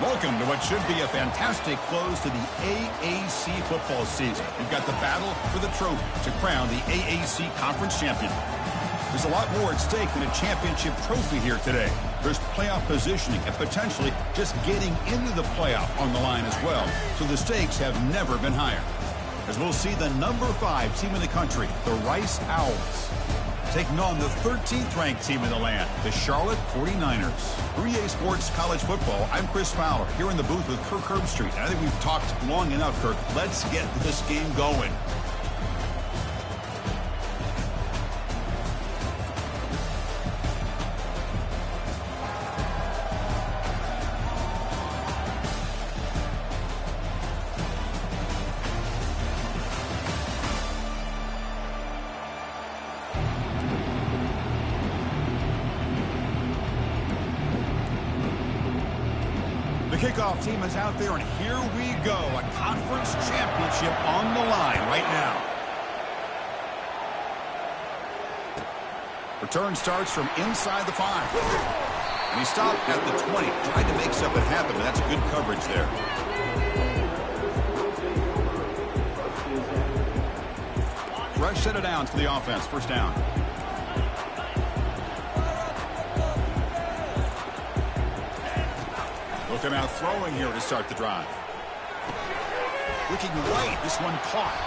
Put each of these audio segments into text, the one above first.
Welcome to what should be a fantastic close to the AAC football season. We've got the battle for the trophy to crown the AAC Conference champion. There's a lot more at stake than a championship trophy here today. There's playoff positioning and potentially just getting into the playoff on the line as well. So the stakes have never been higher. As we'll see the number 5 team in the country, the Rice Owls, taking on the 13th ranked team in the land, the Charlotte 49ers. For EA Sports College Football, I'm Chris Fowler, here in the booth with Kirk Herbstreit. I think we've talked long enough, Kirk. Let's get this game going. Kickoff team is out there, and here we go. A conference championship on the line right now. Return starts from inside the 5. And he stopped at the 20. Tried to make something happen, but that's good coverage there. Fresh set of downs for the offense. First down. Looking out throwing here to start the drive. Looking right, this one caught.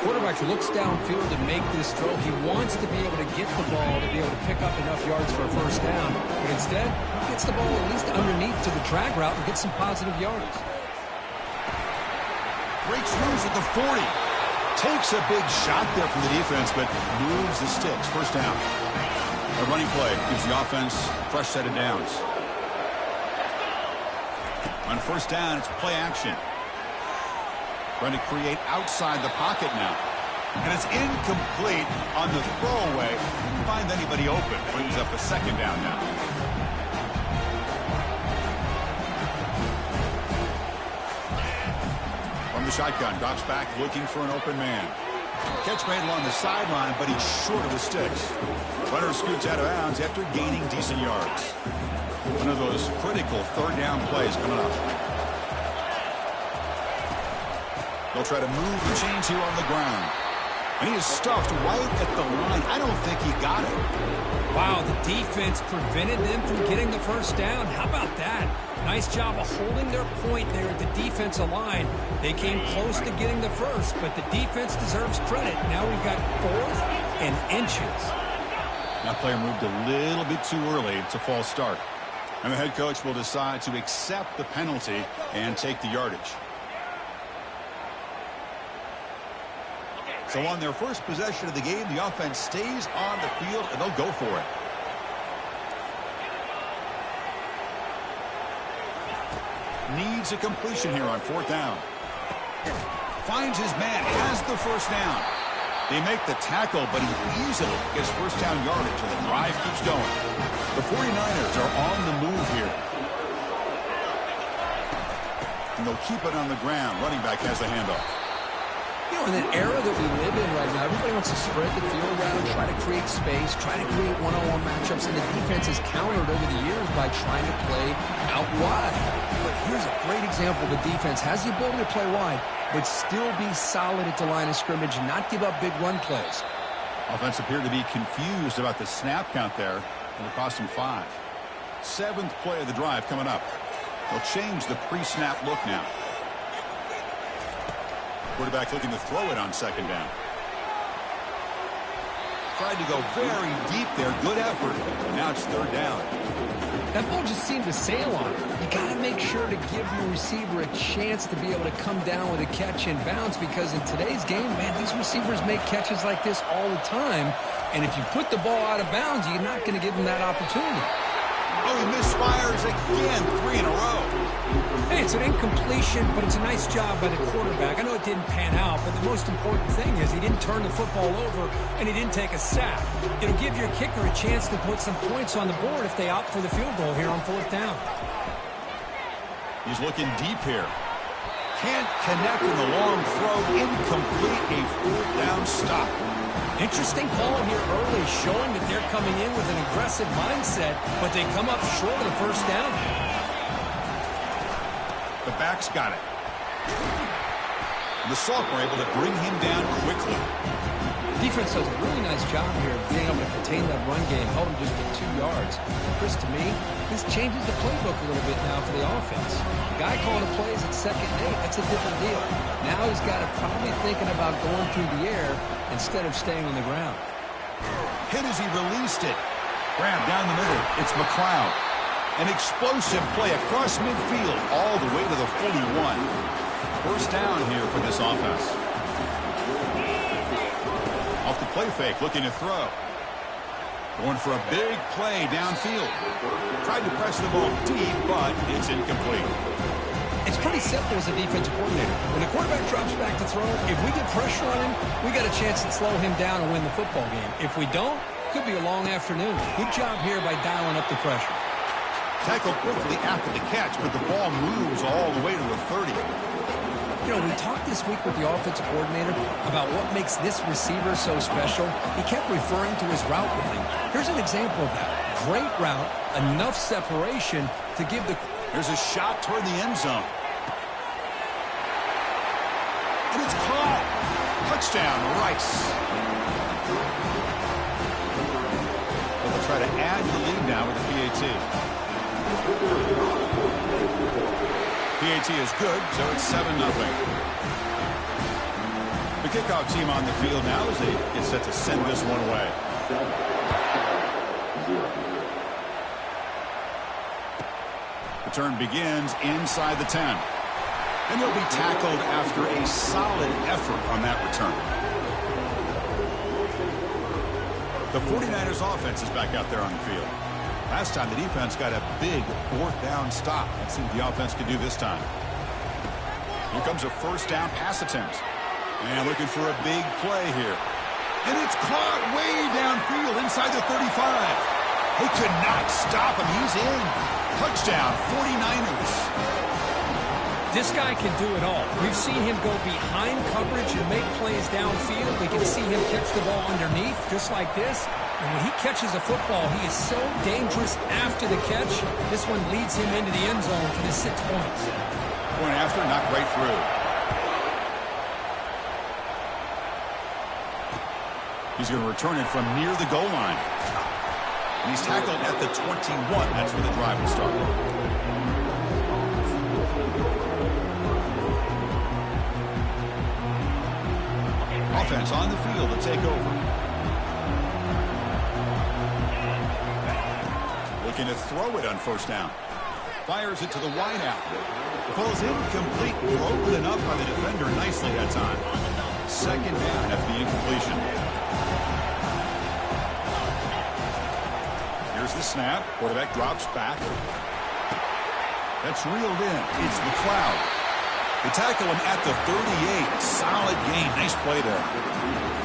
Quarterback looks downfield to make this throw. He wants to be able to get the ball to be able to pick up enough yards for a first down. But instead, he gets the ball at least underneath to the drag route and gets some positive yards. Breaks loose at the 40. Takes a big shot there from the defense, but moves the sticks. First down. A running play gives the offense a fresh set of downs. On first down, it's play action. Trying to create outside the pocket now. And it's incomplete on the throwaway. Didn't find anybody open. Brings up a second down now. From the shotgun, drops back looking for an open man. Catch made along the sideline, but he's short of the sticks. Runner scoots out of bounds after gaining decent yards. One of those critical third down plays coming up. They'll try to move the chains here on the ground. And he is stuffed right at the line. I don't think he got it. Wow, the defense prevented them from getting the first down. How about that? Nice job of holding their point there at the defensive line. They came close to getting the first, but the defense deserves credit. Now we've got 4th and inches. That player moved a little bit too early. It's a false start. And the head coach will decide to accept the penalty and take the yardage. So on their first possession of the game, the offense stays on the field, and they'll go for it. Needs a completion here on 4th down. Finds his man, has the first down. They make the tackle, but he easily gets first down yardage, and the drive keeps going. The 49ers are on the move here. And they'll keep it on the ground. Running back has the handoff. You know, in an era that we live in right now, everybody wants to spread the field around, try to create space, try to create one-on-one matchups, and the defense has countered over the years by trying to play out wide. But here's a great example. The defense has the ability to play wide, but still be solid at the line of scrimmage and not give up big run plays. Offense appeared to be confused about the snap count there, and it cost him 5. 7th play of the drive coming up. They'll change the pre-snap look now. Quarterback looking to throw it on second down. Tried to go very deep there. Good effort. Now it's 3rd down. That ball just seemed to sail on it. You got to make sure to give your receiver a chance to be able to come down with a catch and bounce, because in today's game, man, these receivers make catches like this all the time. And if you put the ball out of bounds, you're not going to give them that opportunity. Oh, he misfires again. 3 in a row. Hey, it's an incompletion, but it's a nice job by the quarterback. I know it didn't pan out, but the most important thing is he didn't turn the football over and he didn't take a sack. It'll give your kicker a chance to put some points on the board if they opt for the field goal here on 4th down. He's looking deep here. Can't connect in the long throw. Incomplete. A 4th down stop. Interesting call here early, showing that they're coming in with an aggressive mindset, but they come up short of the first down. The back's got it. And the Salk were able to bring him down quickly. Defense does a really nice job here of being able to contain that run game, held him just to 2 yards. Chris, to me, this changes the playbook a little bit now for the offense. The guy calling the plays at 2nd and 8, that's a different deal. Now he's got to probably thinking about going through the air instead of staying on the ground. Hit as he released it. Grab down the middle. It's McLeod. An explosive play across midfield all the way to the 41. First down here for this offense. Off the play fake, looking to throw. Going for a big play downfield. Tried to press the ball deep, but it's incomplete. It's pretty simple as a defensive coordinator. When the quarterback drops back to throw, if we get pressure on him, we got a chance to slow him down and win the football game. If we don't, it could be a long afternoon. Good job here by dialing up the pressure. Tackle quickly after the catch, but the ball moves all the way to the 30. You know, we talked this week with the offensive coordinator about what makes this receiver so special. He kept referring to his route running. Here's an example of that. Great route, enough separation to give the... There's a shot toward the end zone. And it's caught. Touchdown, Rice. They'll try to add to the lead now with the PAT. PAT is good, so it's 7-0. The kickoff team on the field now as they get set to send this one away. Return begins inside the 10. And he'll be tackled after a solid effort on that return. The 49ers offense is back out there on the field. Last time the defense got a big 4th down stop. Let's see what the offense can do this time. Here comes a first down pass attempt. And looking for a big play here. And it's caught way downfield inside the 35. They could not stop him. He's in. Touchdown, 49ers. This guy can do it all. We've seen him go behind coverage and make plays downfield. We can see him catch the ball underneath, just like this. And when he catches a football, he is so dangerous after the catch. This one leads him into the end zone for the 6 points. Going after, knocked right through. He's going to return it from near the goal line. And he's tackled at the 21. That's where the drive will start. Offense on the field to take over. Looking to throw it on first down. Fires it to the wide out. The ball is incomplete. Broken up by the defender nicely that time. Second down after the incompletion. Here's the snap. Quarterback drops back. That's reeled in. It's McLeod. They tackle him at the 38. Solid gain. Nice play there.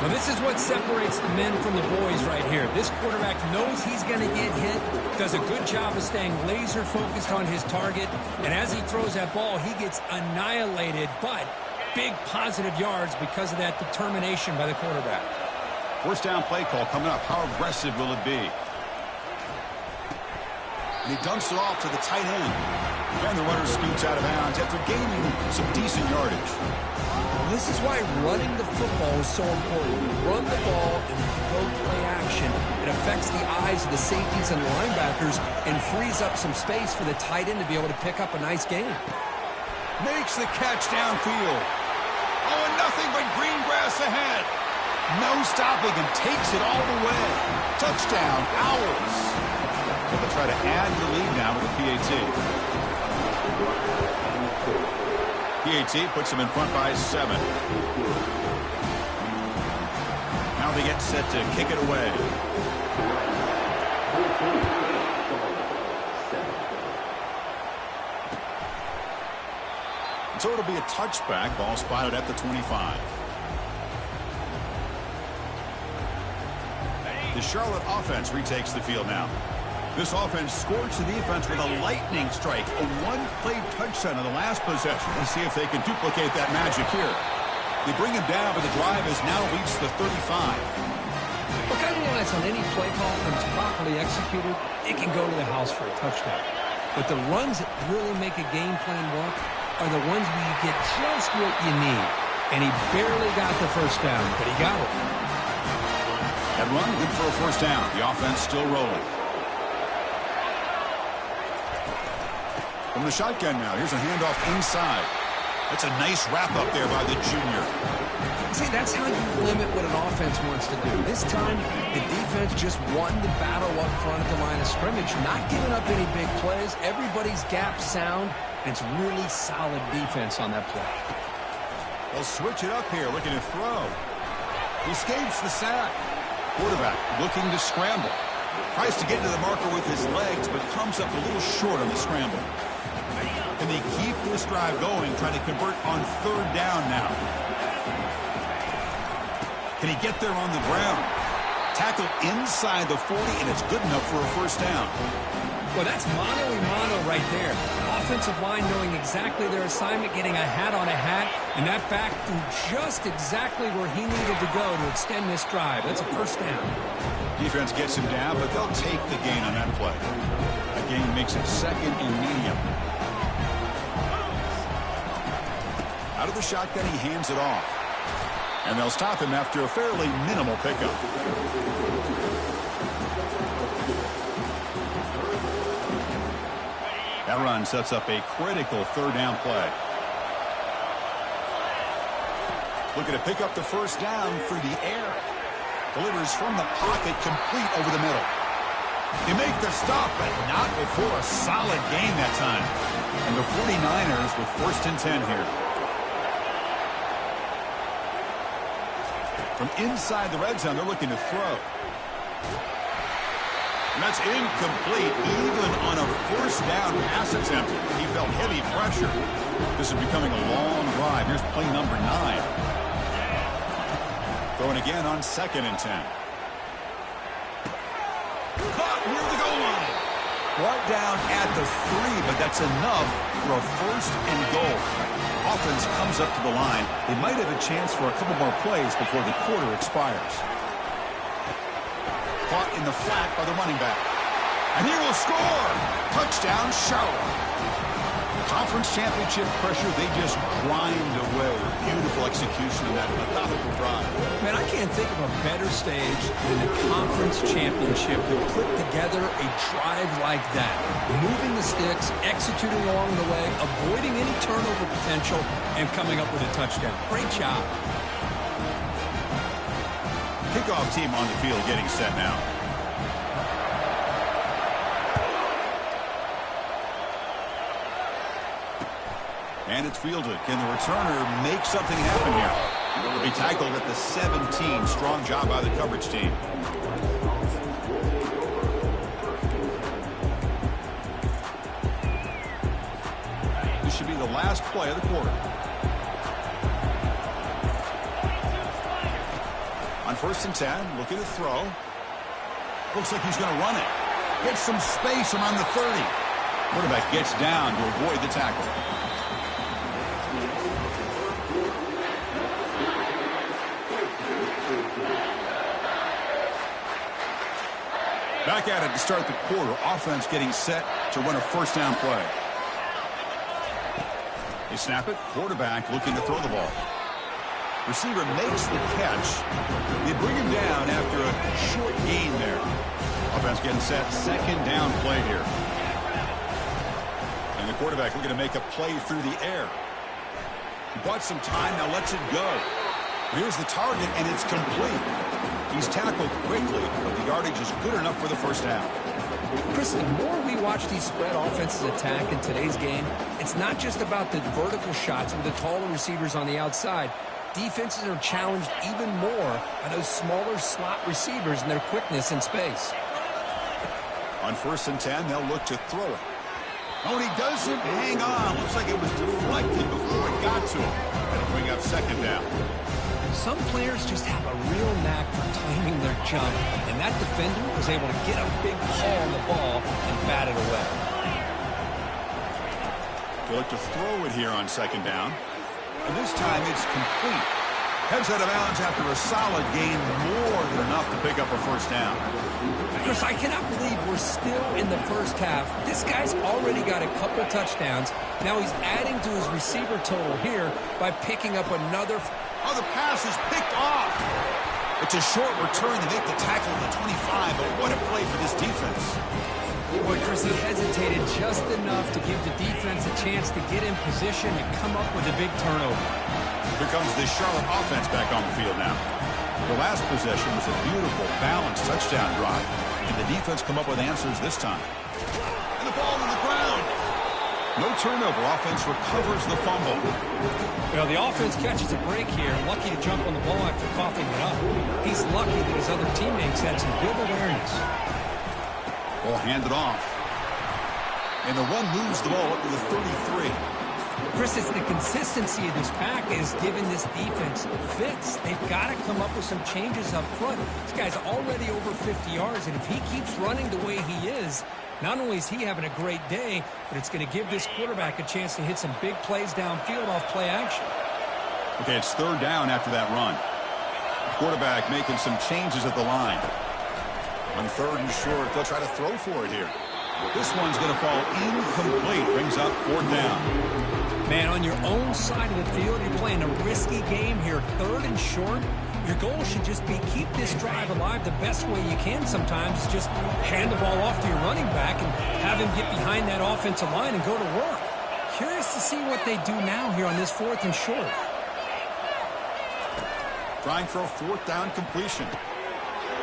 Well, this is what separates the men from the boys right here. This quarterback knows he's going to get hit, does a good job of staying laser focused on his target, and as he throws that ball, he gets annihilated, but big positive yards because of that determination by the quarterback. First down play call coming up. How aggressive will it be? And he dumps it off to the tight end. And the runner scoots out of bounds after gaining some decent yardage. This is why running the football is so important. Run the ball and go play action. It affects the eyes of the safeties and linebackers and frees up some space for the tight end to be able to pick up a nice gain. Makes the catch downfield. Oh, and nothing but green grass ahead. No stopping him. Takes it all the way. Touchdown, Owls. They'll try to add the lead now with the PAT. PAT puts them in front by 7. Now they get set to kick it away. So it'll be a touchback. Ball spotted at the 25. The Charlotte offense retakes the field now. This offense scorched the defense with a lightning strike. A one-play touchdown on the last possession. Let's see if they can duplicate that magic here. They bring him down, but the drive has now reached the 35. Look, I realize on any play call, when it's properly executed, it can go to the house for a touchdown. But the runs that really make a game plan work, are the ones where you get just what you need. And he barely got the first down, but he got it. That run, good for a first down. The offense still rolling. From the shotgun now, here's a handoff inside. That's a nice wrap up there by the junior. See, that's how you limit what an offense wants to do. This time, the defense just won the battle up front at the line of scrimmage, not giving up any big plays. Everybody's gap sound, and it's really solid defense on that play. They'll switch it up here, looking to throw. He escapes the sack. Quarterback looking to scramble. Tries to get into the marker with his legs, but comes up a little short on the scramble. Can they keep this drive going, trying to convert on third down now? Can he get there on the ground? Tackle inside the 40, and it's good enough for a first down. Well, that's mano-a-mano right there. Offensive line knowing exactly their assignment, getting a hat on a hat, and that back threw just exactly where he needed to go to extend this drive. That's a first down. Defense gets him down, but they'll take the gain on that play. That gain makes it second and medium. Out of the shotgun, he hands it off. And they'll stop him after a fairly minimal pickup. That run sets up a critical third down play. Looking to pick up the first down through the air. Delivers from the pocket, complete over the middle. They make the stop, but not before a solid gain that time. And the 49ers with first and 10 here. From inside the red zone, they're looking to throw. And that's incomplete, even on a first down pass attempt. He felt heavy pressure. This is becoming a long drive. Here's play number 9. Throwing again on second and 10. Caught near the goal line. Brought down at the 3, but that's enough for a first and goal. Offense comes up to the line. They might have a chance for a couple more plays before the quarter expires. Caught in the flat by the running back. And he will score! Touchdown, Charlotte. Conference championship pressure, they just grind away. Beautiful execution of that methodical drive. Man, I can't think of a better stage than the conference championship to put together a drive like that. Moving the sticks, executing along the way, avoiding any turnover potential, and coming up with a touchdown. Great job. Kickoff team on the field getting set now. And it's fielded. Can the returner make something happen here? He'll be tackled at the 17. Strong job by the coverage team. This should be the last play of the quarter. On first and 10, looking to throw. Looks like he's going to run it. Gets some space around the 30. Quarterback gets down to avoid the tackle. Back at it to start the quarter. Offense getting set to run a first down play. They snap it. Quarterback looking to throw the ball. Receiver makes the catch. They bring him down after a short gain there. Offense getting set. Second down play here. And the quarterback looking to make a play through the air. He bought some time. Now lets it go. Here's the target, and it's complete. He's tackled quickly, but the yardage is good enough for the first down. Chris, the more we watch these spread offenses attack in today's game, it's not just about the vertical shots with the taller receivers on the outside. Defenses are challenged even more by those smaller slot receivers and their quickness in space. On first and 10, they'll look to throw it. Oh, and he doesn't hang on. Looks like it was deflected before it got to him. That'll bring up second down. Some players just have a real knack for timing their jump, and that defender was able to get a big paw on the ball and bat it away. They look to throw it here on second down. And this time it's complete. Heads out of bounds after a solid gain, more than enough to pick up a first down. Chris, I cannot believe we're still in the first half. This guy's already got a couple touchdowns. Now he's adding to his receiver total here by picking up another. Oh, the pass is picked off. It's a short return to make the tackle at the 25, but what a play for this defense. Boy, Chris, he hesitated just enough to give the defense a chance to get in position and come up with a big turnover. Here comes the Charlotte offense back on the field now. The last possession was a beautiful, balanced touchdown drive, and the defense come up with answers this time. And the ball on the ground. No turnover. Offense recovers the fumble. Well, the offense catches a break here, lucky to jump on the ball after coughing it up. He's lucky that his other teammates had some good awareness. Ball handed off. And the run moves the ball up to the 33. Chris, it's the consistency of this pack is giving this defense fits. They've got to come up with some changes up front. This guy's already over 50 yards, and if he keeps running the way he is, not only is he having a great day, but it's going to give this quarterback a chance to hit some big plays downfield off play action. Okay, it's third down after that run. Quarterback making some changes at the line. On third and short, they'll try to throw for it here. This one's going to fall incomplete. Brings up fourth down. Man, on your own side of the field, you're playing a risky game here. Third and short, your goal should just be keep this drive alive the best way you can sometimes. Just hand the ball off to your running back and have him get behind that offensive line and go to work. Curious to see what they do now here on this fourth and short. Trying for a fourth down completion.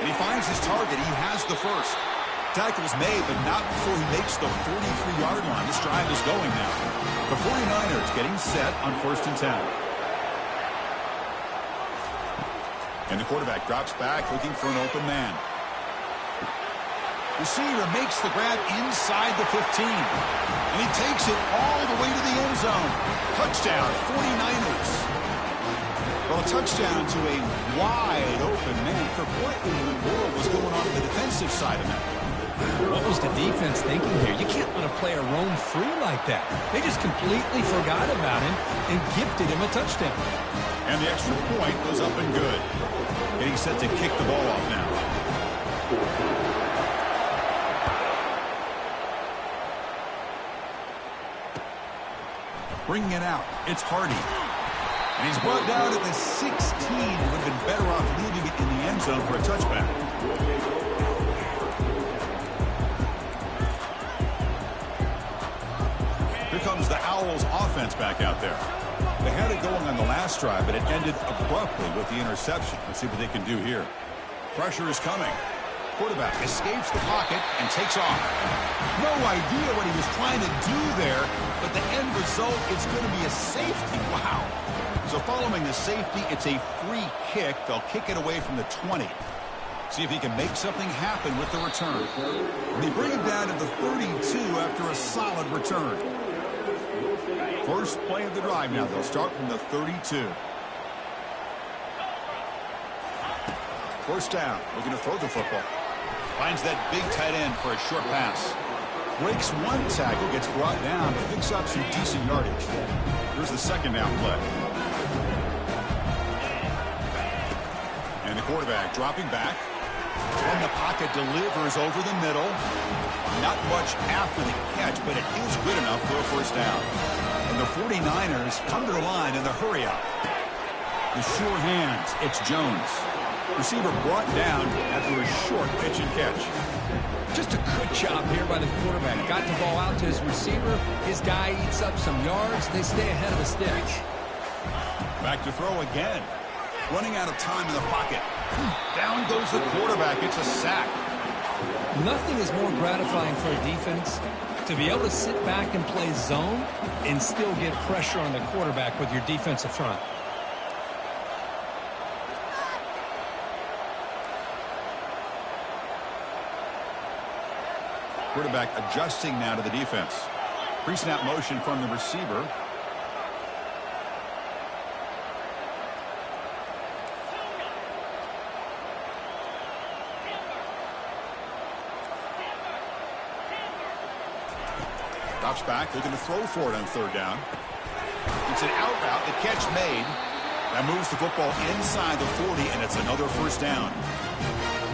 And he finds his target. He has the first. Tackle's made, but not before he makes the 43-yard line. This drive is going now. The 49ers getting set on first and 10. And the quarterback drops back, looking for an open man. Receiver makes the grab inside the 15. And he takes it all the way to the end zone. Touchdown, 49ers. Well, a touchdown to a wide-open man. For what in the world was going on the defensive side of that? What was the defense thinking here? You can't let a player roam free like that. They just completely forgot about him and gifted him a touchdown. And the extra point was up and good. Getting set to kick the ball off now. Bringing it out. It's Hardy. And he's brought down at the 16. Would have been better off leaving it in the end zone for a touchback. Here comes the Owls offense back out there. They had it going on the last drive, but it ended abruptly with the interception. Let's see what they can do here. Pressure is coming. Quarterback escapes the pocket and takes off. No idea what he was trying to do there, but the end result is going to be a safety. Wow. So following the safety, it's a free kick. They'll kick it away from the 20. See if he can make something happen with the return. And they bring it down to the 32 after a solid return. First play of the drive now. They'll start from the 32. First down. Looking to throw the football. Finds that big tight end for a short pass. Breaks one tackle, gets brought down, but picks up some decent yardage. Here's the second down play. And the quarterback dropping back. And the pocket delivers over the middle. Not much after the catch, but it is good enough for a first down. And the 49ers come to the line in the hurry up. The sure hands, it's Jones. Receiver brought down after a short pitch and catch. Just a good job here by the quarterback. Got the ball out to his receiver. His guy eats up some yards. They stay ahead of the sticks. Back to throw again. Running out of time in the pocket. Down goes the quarterback. It's a sack. Nothing is more gratifying for a defense to be able to sit back and play zone and still get pressure on the quarterback with your defensive front. Quarterback adjusting now to the defense. Pre-snap motion from the receiver. Drops back, looking to throw for it on third down. It's an out route, the catch made. That moves the football inside the 40, and it's another first down.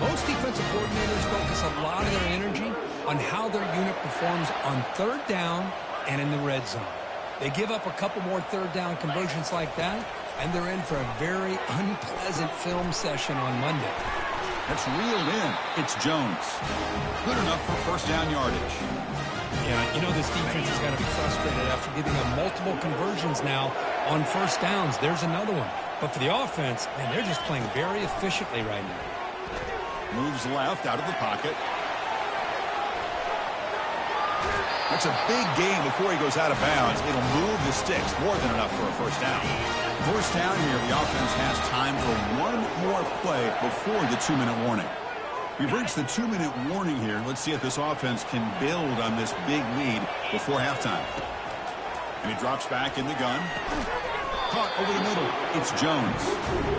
Most defensive coordinators focus a lot of their energy on how their unit performs on third down and in the red zone. They give up a couple more third down conversions like that, and they're in for a very unpleasant film session on Monday. That's reeled in. It's Jones. Good enough for first down yardage. Yeah, you know this defense has got to be frustrated after giving them multiple conversions now on first downs. There's another one. But for the offense, man, they're just playing very efficiently right now. Moves left out of the pocket. That's a big gain before he goes out of bounds. It'll move the sticks. More than enough for a first down. First down here, the offense has time for one more play before the 2-minute warning. We've reached the 2-minute warning here. Let's see if this offense can build on this big lead before halftime. And he drops back in the gun. Caught over the middle. It's Jones.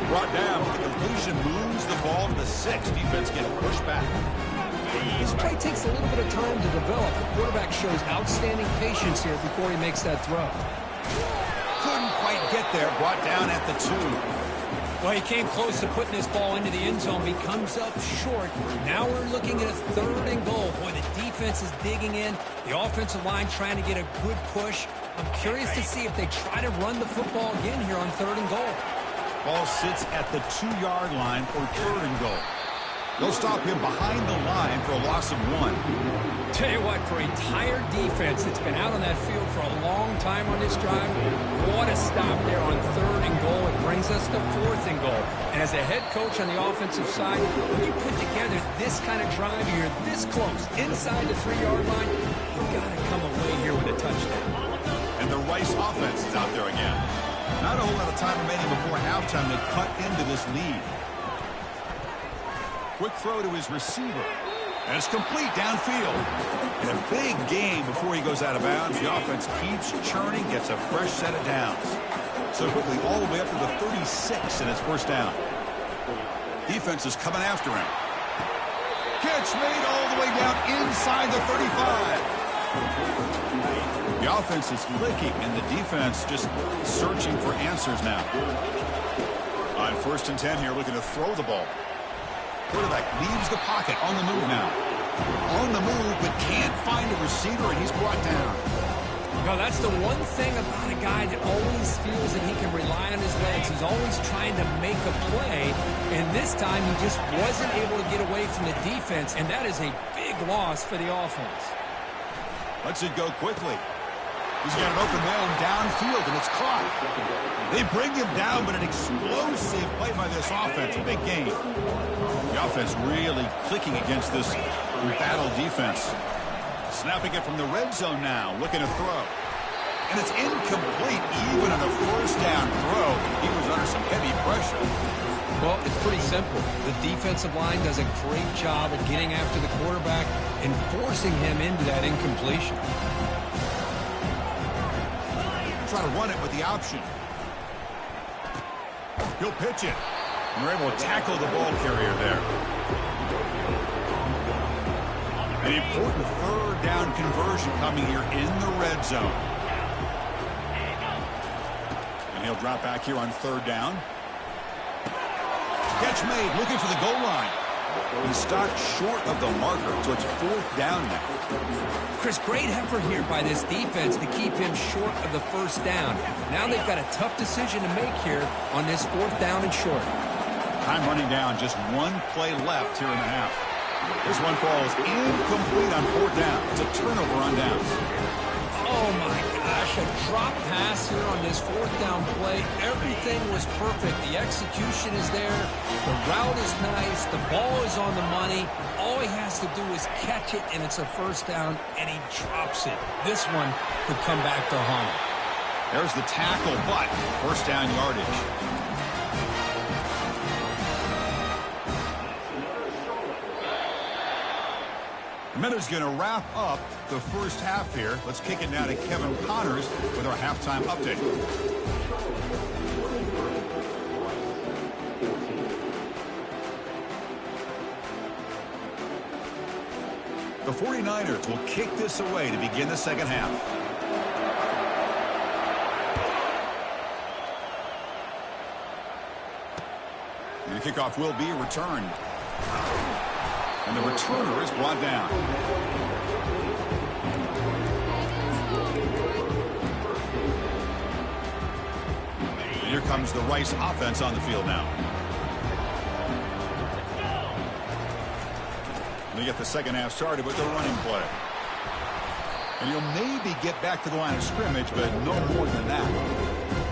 Brought down with the completion. Moves the ball to the 6. Defense getting pushed back. This play takes a little bit of time to develop. The quarterback shows outstanding patience here before he makes that throw. Couldn't quite get there. Brought down at the 2. Well, he came close to putting this ball into the end zone. He comes up short. Now we're looking at a 3rd and goal. Boy, the defense is digging in. The offensive line trying to get a good push. I'm curious to see if they try to run the football again here on 3rd and goal. Ball sits at the 2-yard line for 3rd and goal. They'll stop him behind the line for a loss of 1. Tell you what, for a tired defense that's been out on that field for a long time on this drive, what a stop there on 3rd and goal. It brings us to 4th and goal. And as a head coach on the offensive side, when you put together this kind of drive, you're this close, inside the 3-yard line, you've got to come away here with a touchdown. And the Rice offense is out there again. Not a whole lot of time remaining before halftime to cut into this lead. Quick throw to his receiver. And it's complete downfield. And a big gain before he goes out of bounds. The offense keeps churning, gets a fresh set of downs. So quickly all the way up to the 36 and it's first down. Defense is coming after him. Catch made all the way down inside the 35. The offense is clicking and the defense just searching for answers now. On 1st and 10 here, looking to throw the ball. Quarterback leaves the pocket, on the move now. On the move, but can't find a receiver, and he's brought down. No, that's the one thing about a guy that always feels that he can rely on his legs. He's always trying to make a play, and this time he just wasn't able to get away from the defense, and that is a big loss for the offense. Lets it go quickly. He's got an open man downfield, and it's caught. They bring him down, but an explosive play by this offense. A big gain. The offense really clicking against this battle defense. Snapping it from the red zone now, looking to throw. And it's incomplete, even on a first down throw. He was under some heavy pressure. Well, it's pretty simple. The defensive line does a great job of getting after the quarterback and forcing him into that incompletion. Try to run it with the option. He'll pitch it. And they're able to tackle the ball carrier there. An important 3rd down conversion coming here in the red zone. And he'll drop back here on 3rd down. Catch made, looking for the goal line. He's stopped short of the marker, so it's 4th down now. Chris, great effort here by this defense to keep him short of the first down. Now they've got a tough decision to make here on this 4th down and short. Time running down, just one play left here in the half. This one falls incomplete on 4th down. It's a turnover on downs. Oh my gosh, a drop pass here on this 4th down play. Everything was perfect. The execution is there. The route is nice. The ball is on the money. All he has to do is catch it, and it's a first down, and he drops it. This one could come back to home. There's the tackle, but first down yardage. Miller's going to wrap up the first half here. Let's kick it now to Kevin Connors with our halftime update. The 49ers will kick this away to begin the second half. And the kickoff will be returned. And the returner is brought down. And here comes the Rice offense on the field now. They get the second half started with the running play. And you'll maybe get back to the line of scrimmage, but no more than that.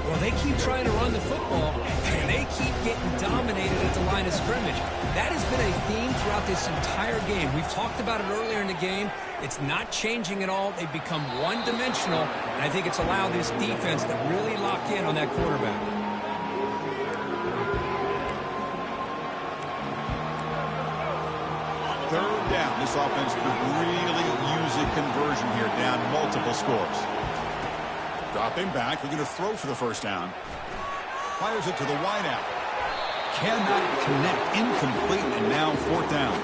Well, they keep trying to run the football, and they keep getting dominated at the line of scrimmage. That has been a theme throughout this entire game. We've talked about it earlier in the game. It's not changing at all. They've become one-dimensional, and I think it's allowed this defense to really lock in on that quarterback. Third down. This offense could really use a conversion here, down multiple scores. Dropping back, we're going to throw for the first down. Fires it to the wideout. Cannot connect, incomplete, and now fourth down.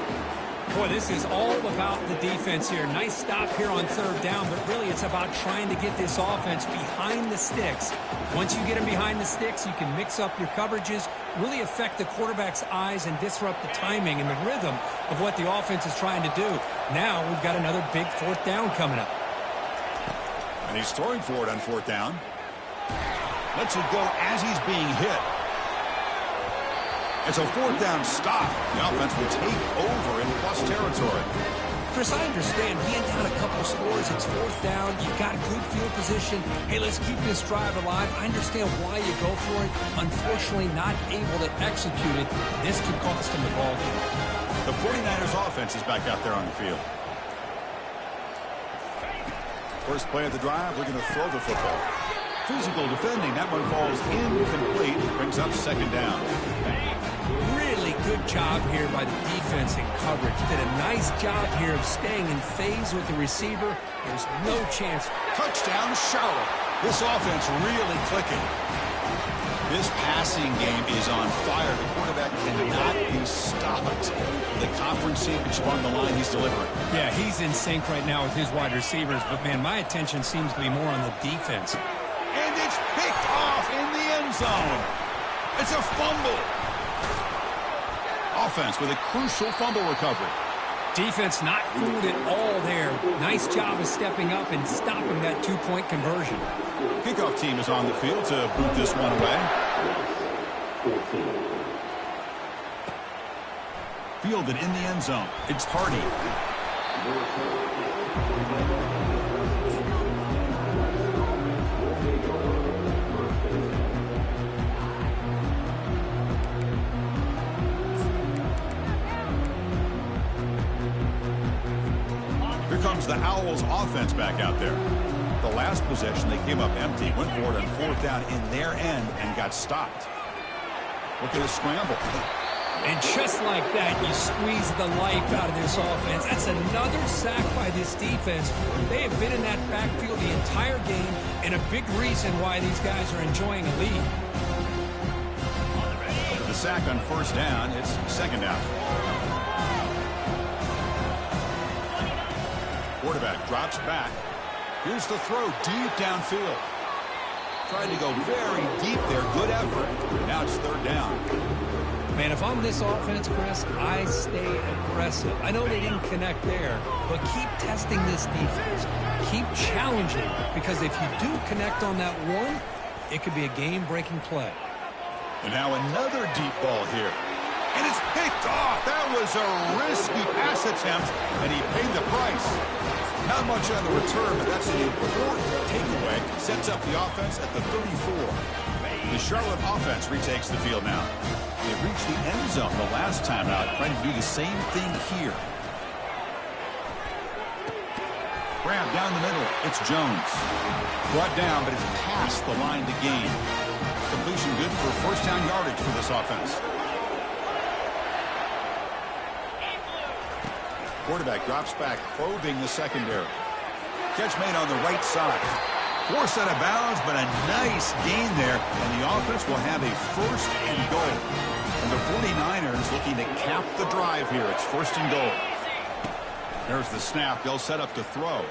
Boy, this is all about the defense here. Nice stop here on third down, but really it's about trying to get this offense behind the sticks. Once you get them behind the sticks, you can mix up your coverages, really affect the quarterback's eyes and disrupt the timing and the rhythm of what the offense is trying to do. Now we've got another big fourth down coming up. And he's throwing for it on fourth down. Lets it go as he's being hit. It's a fourth down stop. The offense will take over in plus territory. Chris, I understand being down a couple scores, it's fourth down, you've got good field position. Hey, let's keep this drive alive. I understand why you go for it. Unfortunately, not able to execute it. This could cost him the ball game. The 49ers offense is back out there on the field. First play of the drive, we're going to throw the football. Physical defending, that one falls incomplete. Brings up second down. Really good job here by the defense in coverage. Did a nice job here of staying in phase with the receiver. There's no chance. Touchdown, Charlotte. This offense really clicking. This passing game is on fire. The quarterback cannot be stopped. The conference championship on the line, he's delivering. Yeah, he's in sync right now with his wide receivers. But, man, my attention seems to be more on the defense. And it's picked off in the end zone. It's a fumble. Offense with a crucial fumble recovery. Defense not fooled at all there. Nice job of stepping up and stopping that two-point conversion. Kickoff team is on the field to boot this one away. Fielded in the end zone. It's Hardy. Here comes the Owls offense back out there. The last possession, they came up empty, went for it on fourth down in their end and got stopped. Look at the scramble. And just like that, you squeeze the life out of this offense. That's another sack by this defense. They have been in that backfield the entire game, and a big reason why these guys are enjoying a lead. The sack on first down, it's second down. Quarterback drops back. Here's the throw deep downfield. Tried to go very deep there. Good effort. Now it's third down. Man, if I'm this offense, Chris, I stay aggressive. I know they didn't connect there, but keep testing this defense. Keep challenging, because if you do connect on that one, it could be a game-breaking play. And now another deep ball here. And it's picked off. That was a risky pass attempt, and he paid the price. Not much on the return, but that's an important takeaway. Sets up the offense at the 34. The Charlotte offense retakes the field now. They reached the end zone the last time out, trying to do the same thing here. Grab down the middle. It's Jones. Brought down, but it's past the line to gain. Completion good for first down yardage for this offense. Quarterback drops back, probing the secondary. Catch made on the right side. Forced out of bounds, but a nice gain there, and the offense will have a first and goal. And the 49ers looking to cap the drive here. It's first and goal. There's the snap. They'll set up to throw.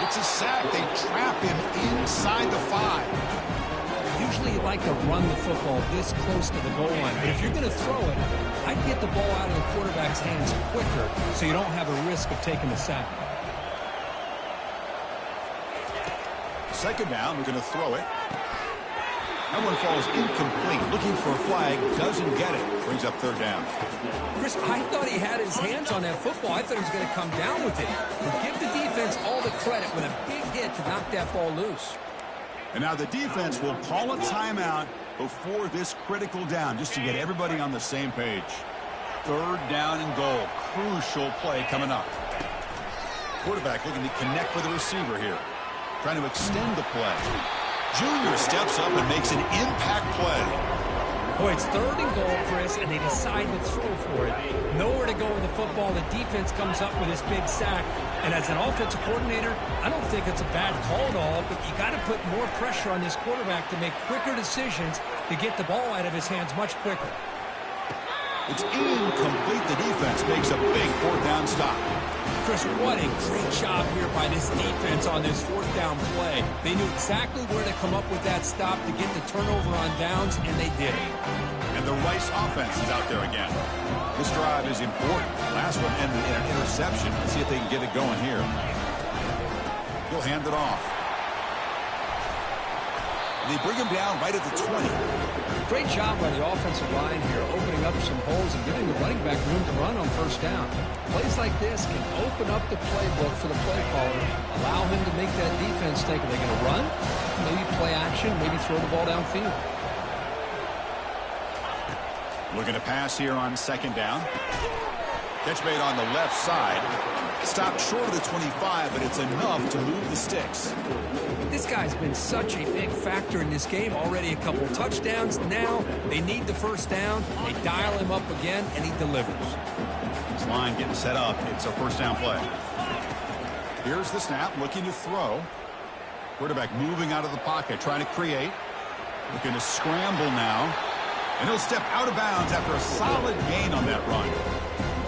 It's a sack. They trap him inside the 5. He usually you like to run the football this close to the goal line. But if you're going to throw it, I'd get the ball out of the quarterback's hands quicker so you don't have a risk of taking the sack. Second down, we're going to throw it. That one falls incomplete. Looking for a flag, doesn't get it. Brings up third down. Chris, I thought he had his hands on that football. I thought he was going to come down with it. But give the defense all the credit with a big hit to knock that ball loose. And now the defense will call a timeout before this critical down, just to get everybody on the same page. Third down and goal. Crucial play coming up. Quarterback looking to connect with the receiver here. Trying to extend the play. Junior steps up and makes an impact play. Boy, it's third and goal, Chris, and they decide to throw for it. Nowhere to go with the football. The defense comes up with this big sack. And as an offensive coordinator, I don't think it's a bad call at all, but you got to put more pressure on this quarterback to make quicker decisions to get the ball out of his hands much quicker. It's incomplete. The defense makes a big fourth down stop. Chris, what a great job here by this defense on this fourth down play. They knew exactly where to come up with that stop to get the turnover on downs, and they did it. And the Rice offense is out there again. This drive is important. Last one ended in an interception. Let's see if they can get it going here. He'll hand it off. They bring him down right at the 20. Great job by the offensive line here, opening up some holes and giving the running back room to run on first down. Plays like this can open up the playbook for the play caller, allow him to make that defense think, are they going to run? Maybe play action, maybe throw the ball downfield. Looking to pass here on second down. Catch made on the left side. Stopped short of the 25, but it's enough to move the sticks. This guy's been such a big factor in this game. Already a couple touchdowns. Now they need the first down. They dial him up again, and he delivers. This line getting set up. It's a first down play. Here's the snap, looking to throw. Quarterback moving out of the pocket, trying to create. Looking to scramble now. And he'll step out of bounds after a solid gain on that run.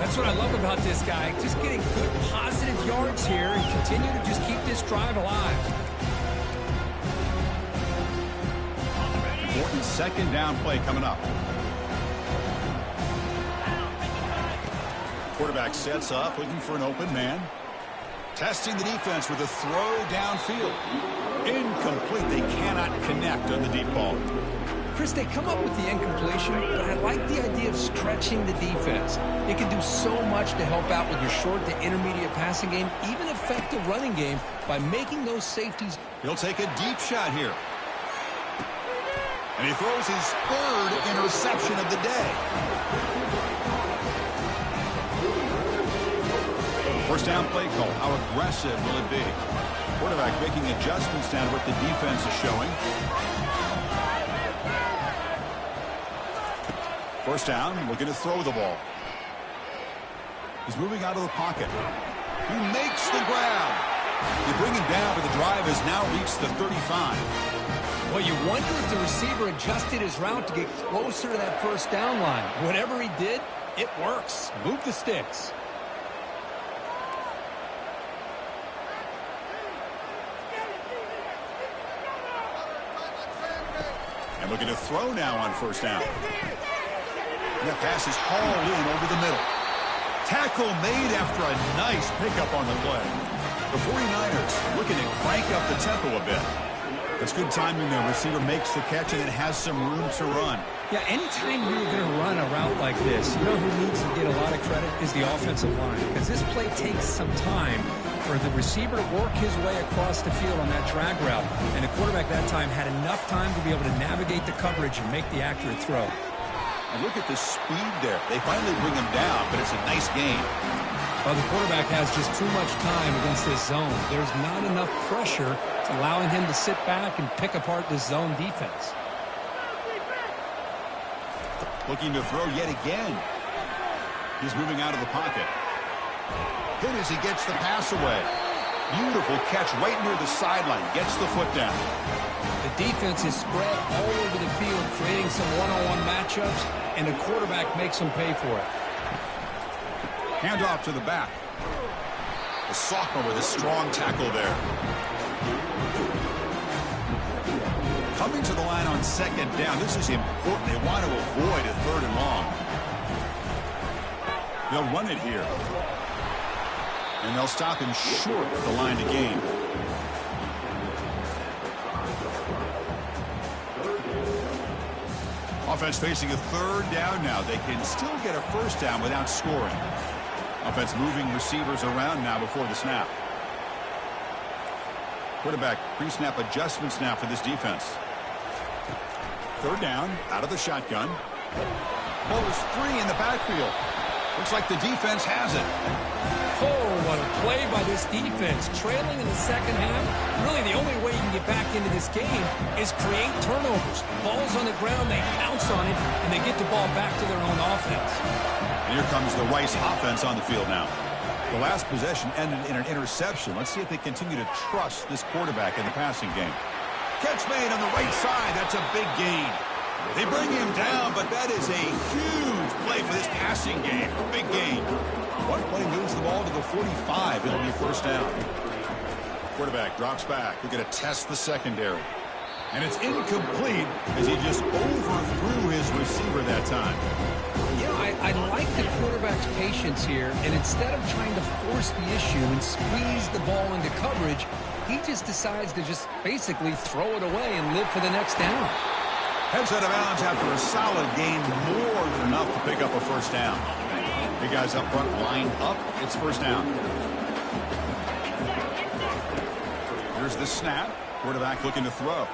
That's what I love about this guy. Just getting good, positive yards here and continue to just keep this drive alive. Important second down play coming up. Quarterback sets up, looking for an open man. Testing the defense with a throw downfield. Incomplete. They cannot connect on the deep ball. Chris, they come up with the incompletion, but I like the idea of stretching the defense. It can do so much to help out with your short to intermediate passing game, even affect the running game by making those safeties. He'll take a deep shot here. And he throws his third interception of the day. First down play call. How aggressive will it be? Quarterback making adjustments down to what the defense is showing. First down, looking to throw the ball. He's moving out of the pocket. He makes the grab. They bring him down, but the drive has now reached the 35. Well, you wonder if the receiver adjusted his route to get closer to that first down line. Whatever he did, it works. Move the sticks. And looking to throw now on first down. And that pass is hauled in over the middle. Tackle made after a nice pickup on the play. The 49ers looking to crank up the tempo a bit. It's good timing. The receiver makes the catch and it has some room to run. Yeah, anytime you're going to run a route like this, you know who needs to get a lot of credit is the offensive line. Because this play takes some time for the receiver to work his way across the field on that drag route. And the quarterback that time had enough time to be able to navigate the coverage and make the accurate throw. And look at the speed there. They finally bring him down, but it's a nice gain. Well, the quarterback has just too much time against this zone. There's not enough pressure allowing him to sit back and pick apart this zone defense. Looking to throw yet again. He's moving out of the pocket. Hit as he gets the pass away. Beautiful catch right near the sideline. Gets the foot down. The defense is spread all over the field, creating some one-on-one matchups, and the quarterback makes them pay for it. Handoff to the back. The sophomore with a strong tackle there. Coming to the line on second down. This is important. They want to avoid a 3rd and long. They'll run it here. And they'll stop him short of the line to gain. Offense facing a 3rd down now. They can still get a 1st down without scoring. Offense moving receivers around now before the snap. Quarterback pre-snap adjustments now for this defense. 3rd down, out of the shotgun. Ball is free in the backfield. Looks like the defense has it. Oh, what a play by this defense. Trailing in the second half, really the only way you can get back into this game is create turnovers. Ball's on the ground, they pounce on it, and they get the ball back to their own offense. And here comes the Rice offense on the field now. The last possession ended in an interception. Let's see if they continue to trust this quarterback in the passing game. Catch made on the right side. That's a big gain. They bring him down, but that is a huge play for this passing game. A big gain. One play moves the ball to the 45. It'll be a 1st down. Quarterback drops back. They're going to test the secondary. And it's incomplete as he just overthrew his receiver that time. You know, I like the quarterback's patience here, and instead of trying to force the issue and squeeze the ball into coverage, he just decides to just basically throw it away and live for the next down. Heads out of bounds after a solid gain, more than enough to pick up a 1st down. Big guys up front line up. It's 1st down. Here's the snap. Quarterback looking to throw.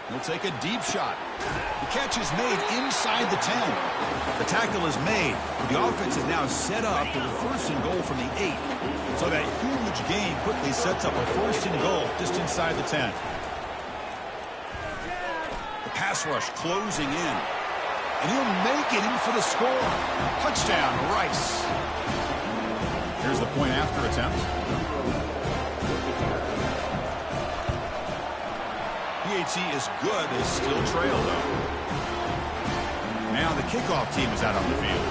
He'll take a deep shot. The catch is made inside the 10. The tackle is made. The offense is now set up for the 1st and goal from the 8. So that huge gain quickly sets up a 1st and goal just inside the 10. The pass rush closing in. And he'll make it in for the score. Touchdown, Rice. Here's the point after attempt. PAT is good. They still trail, though. Now the kickoff team is out on the field.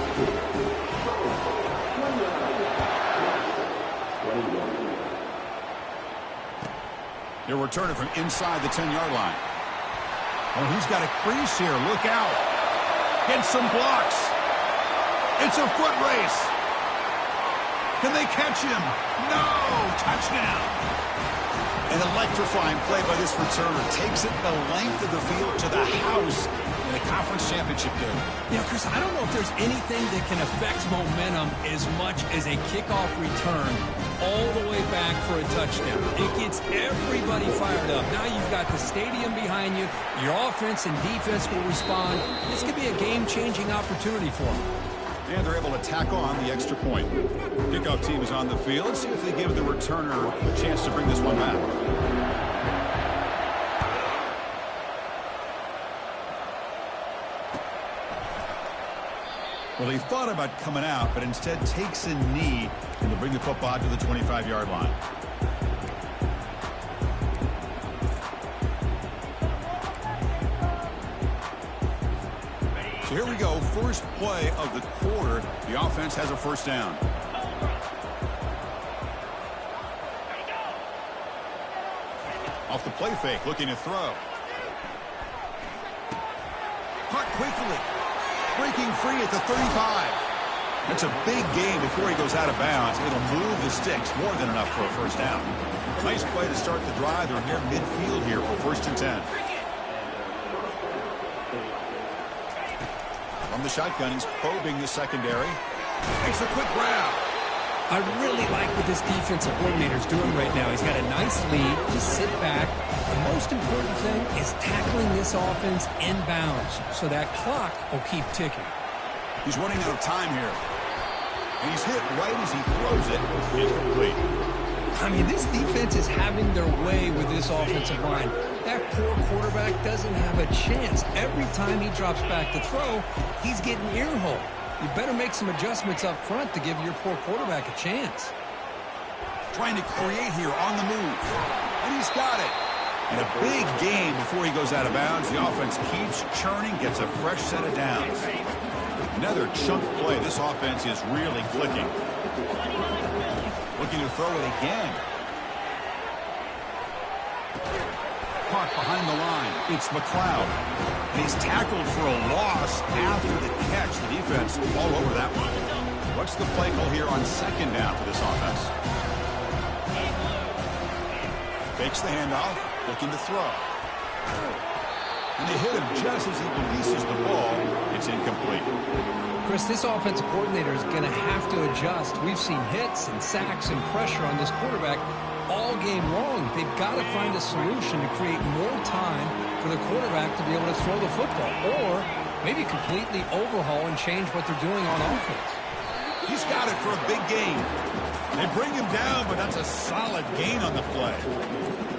They'll return it from inside the 10-yard line. Oh, he's got a crease here. Look out. Gets some blocks. It's a foot race. Can they catch him? No! Touchdown! An electrifying play by this returner. Takes it the length of the field to the house in the conference championship game. You know, Chris, I don't know if there's anything that can affect momentum as much as a kickoff return all the way back for a touchdown. It gets everybody fired up. Now you've got the stadium behind you. Your offense and defense will respond. This could be a game-changing opportunity for them. And they're able to tack on the extra point. Kickoff team is on the field. Let's see if they give the returner a chance to bring this one back. Well, he thought about coming out, but instead takes a knee and to bring the football to the 25-yard line. So here we go, first play of the quarter. The offense has a 1st down. Off the play fake, looking to throw. Caught quickly. Breaking free at the 35. That's a big gain before he goes out of bounds. It'll move the sticks, more than enough for a 1st down. Nice play to start the drive. They're near midfield here for 1st and 10. From the shotgun, he's probing the secondary. Makes a quick grab. I really like what this defensive coordinator's doing right now. He's got a nice lead. Just sit back. The most important thing is tackling this offense inbounds so that clock will keep ticking. He's running out of time here. And he's hit right as he throws it. Incomplete. I mean, this defense is having their way with this offensive line. That poor quarterback doesn't have a chance. Every time he drops back to throw, he's getting ear-hole. You better make some adjustments up front to give your poor quarterback a chance. Trying to create here on the move. And he's got it. And a big gain before he goes out of bounds. The offense keeps churning, gets a fresh set of downs. Another chunk play. This offense is really clicking. Looking to throw it again. puck behind the line. It's McLeod. And he's tackled for a loss after the catch. The defense all over that one. What's the play call here on second down for this offense? Fakes the handoff, looking to throw. And they hit him just as he releases the ball. It's incomplete. Chris, this offensive coordinator is going to have to adjust. We've seen hits and sacks and pressure on this quarterback all game long. They've got to find a solution to create more time for the quarterback to be able to throw the football, or maybe completely overhaul and change what they're doing on offense. He's got it for a big gain. They bring him down, but that's a solid gain on the play.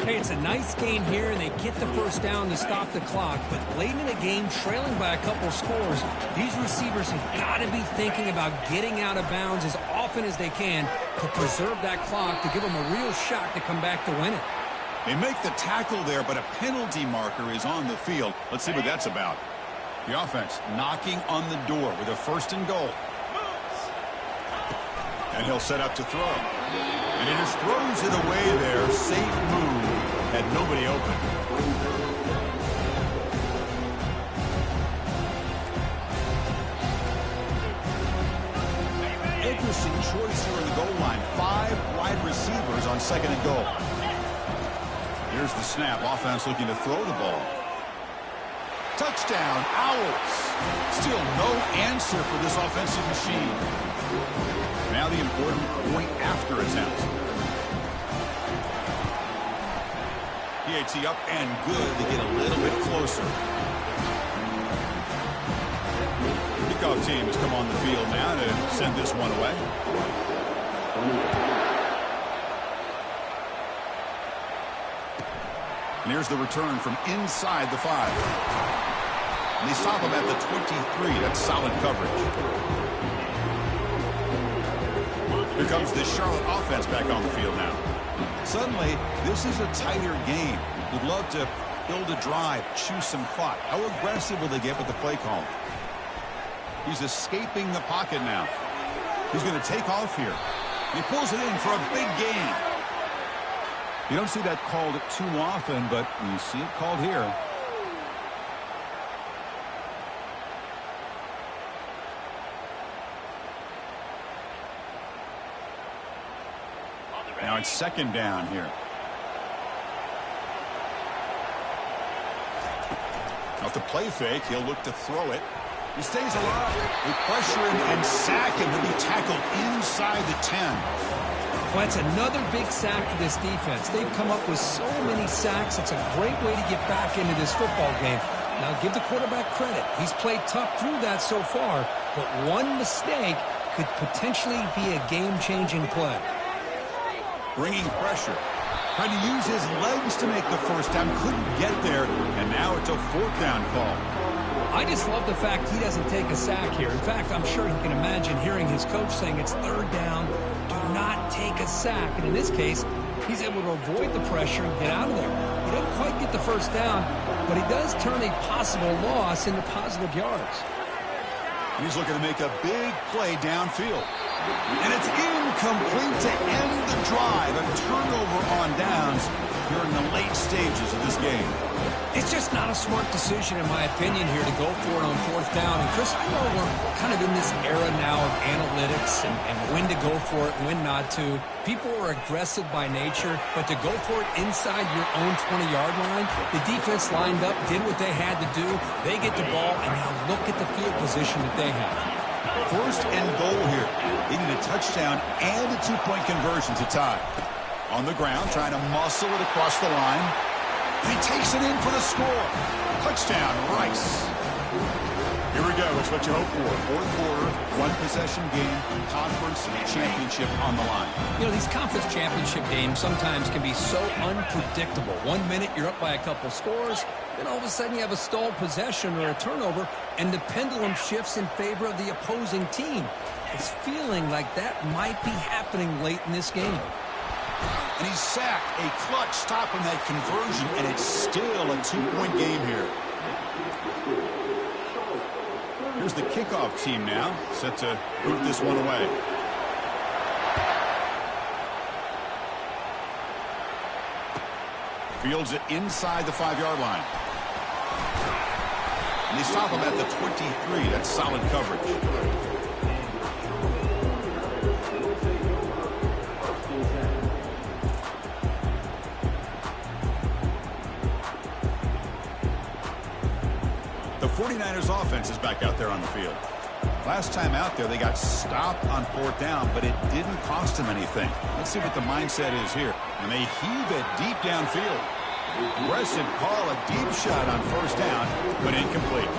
Hey, it's a nice gain here, and they get the first down to stop the clock. But late in the game, trailing by a couple scores, these receivers have got to be thinking about getting out of bounds as often as they can to preserve that clock, to give them a real shot to come back to win it. They make the tackle there, but a penalty marker is on the field. Let's see what that's about. The offense knocking on the door with a 1st and goal. And he'll set up to throw. And he just throws it away there. Safe move. Had nobody open. Interesting choice here in the goal line. 5 wide receivers on 2nd and goal. Here's the snap. Offense looking to throw the ball. Touchdown, Owls. Still no answer for this offensive machine. Now the important point after attempt. PAT up and good to get a little bit closer. Kickoff team has come on the field now to send this one away. And here's the return from inside the 5. And they stop him at the 23. That's solid coverage. Here comes the Charlotte offense back on the field now. Suddenly, this is a tighter game. Would love to build a drive, choose some clock. How aggressive will they get with the play call? He's escaping the pocket now. He's going to take off here. He pulls it in for a big gain. You don't see that called too often, but you see it called here. Now it's 2nd down here. Now the play fake, he'll look to throw it. He stays alive. They pressure him and sack him. He'll be tackled inside the 10. Well, that's another big sack for this defense. They've come up with so many sacks. It's a great way to get back into this football game. Now give the quarterback credit. He's played tough through that so far, but one mistake could potentially be a game-changing play. Bringing pressure. Trying to use his legs to make the first down. Couldn't get there, and now it's a 4th down call. I just love the fact he doesn't take a sack here. In fact, I'm sure he can imagine hearing his coach saying it's 3rd down, do not take a sack. And in this case, he's able to avoid the pressure and get out of there. He doesn't quite get the first down, but he does turn a possible loss into positive yards. And he's looking to make a big play downfield. And it's incomplete to end the drive. A turnover on downs here in the late stages of this game. It's just not a smart decision, in my opinion, here to go for it on 4th down. And, Chris, I know we're kind of in this era now of analytics and when to go for it and when not to. People are aggressive by nature, but to go for it inside your own 20-yard line, the defense lined up, did what they had to do. They get the ball, and now look at the field position that they have. 1st and goal here. They need a touchdown and a 2-point conversion to tie. On the ground, trying to muscle it across the line. And he takes it in for the score. Touchdown, Rice. Here we go. It's what you hope for. 4th quarter, 1-possession game, conference championship on the line. You know, these conference championship games sometimes can be so unpredictable. 1 minute you're up by a couple scores, then all of a sudden you have a stalled possession or a turnover, and the pendulum shifts in favor of the opposing team. It's feeling like that might be happening late in this game. And he's sacked. A clutch stop on that conversion, and it's still a 2-point game here. Here's the kickoff team now, set to boot this one away. Fields it inside the 5-yard line. And they stop him at the 23. That's solid coverage. The 49ers offense is back out there on the field. Last time out there, they got stopped on 4th down, but it didn't cost them anything. Let's see what the mindset is here. And they heave it deep downfield. Aggressive call, a deep shot on 1st down, but incomplete.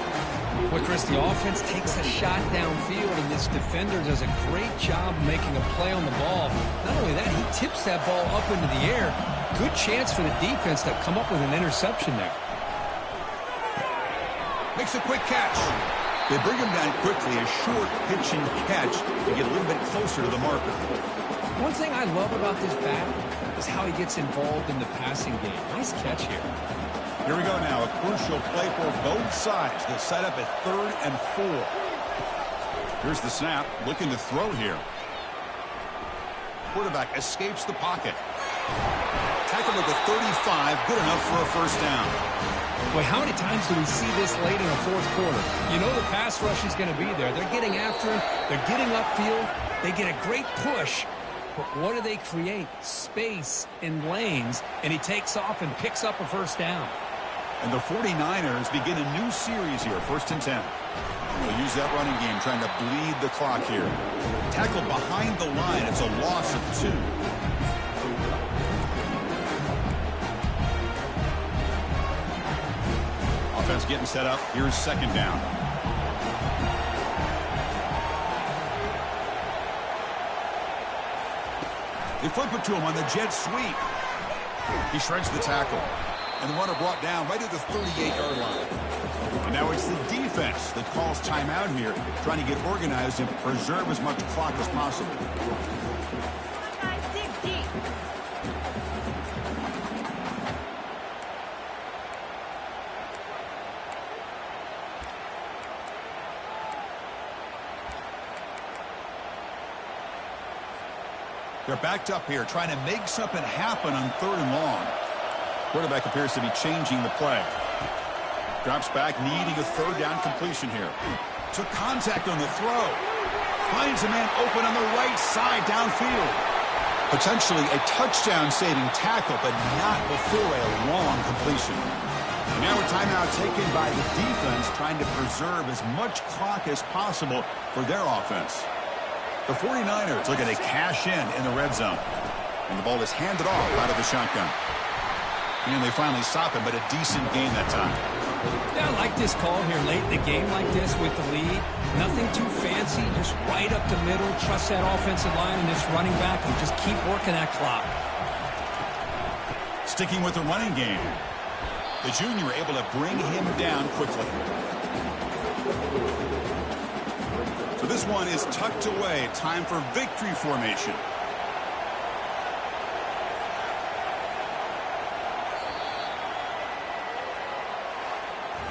Well, Chris, the offense takes a shot downfield, and this defender does a great job making a play on the ball. Not only that, he tips that ball up into the air. Good chance for the defense to come up with an interception there. Makes a quick catch. They bring him down quickly, a short pitch and catch to get a little bit closer to the marker. One thing I love about this back is how he gets involved in the passing game. Nice catch here. Here we go now, a crucial play for both sides. They'll set up at 3rd and 4. Here's the snap, looking to throw here. Quarterback escapes the pocket. Tackled at the 35, good enough for a 1st down. Boy, how many times do we see this late in the 4th quarter? You know the pass rush is going to be there. They're getting after him. They're getting upfield. They get a great push. But what do they create? Space in lanes. And he takes off and picks up a 1st down. And the 49ers begin a new series here, 1st and 10. They'll use that running game, trying to bleed the clock here. Tackled behind the line. It's a loss of 2. Offense getting set up. Here's 2nd down. They flip it to him on the jet sweep. He shreds the tackle. And the runner brought down right at the 38-yard line. And now it's the defense that calls timeout here, trying to get organized and preserve as much clock as possible. They're backed up here, trying to make something happen on 3rd and long. Quarterback appears to be changing the play. Drops back, needing a 3rd down completion here. Took contact on the throw. Finds a man open on the right side downfield. Potentially a touchdown-saving tackle, but not before a long completion. And now a timeout taken by the defense, trying to preserve as much clock as possible for their offense. The 49ers looking to cash in the red zone. And the ball is handed off out of the shotgun. And they finally stop him, but a decent gain that time. Yeah, I like this call here late in the game like this with the lead. Nothing too fancy, just right up the middle. Trust that offensive line and this running back and just keep working that clock. Sticking with the running game. The junior able to bring him down quickly. So this one is tucked away. Time for victory formation.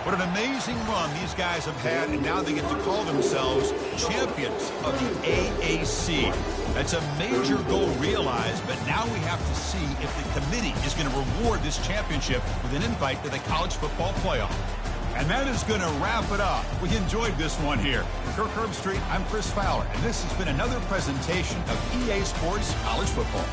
What an amazing run these guys have had, and now they get to call themselves champions of the AAC. That's a major goal realized, but now we have to see if the committee is going to reward this championship with an invite to the college football playoff. And that is going to wrap it up. We enjoyed this one here. In Kirk Herbstreit, I'm Chris Fowler, and this has been another presentation of EA Sports College Football.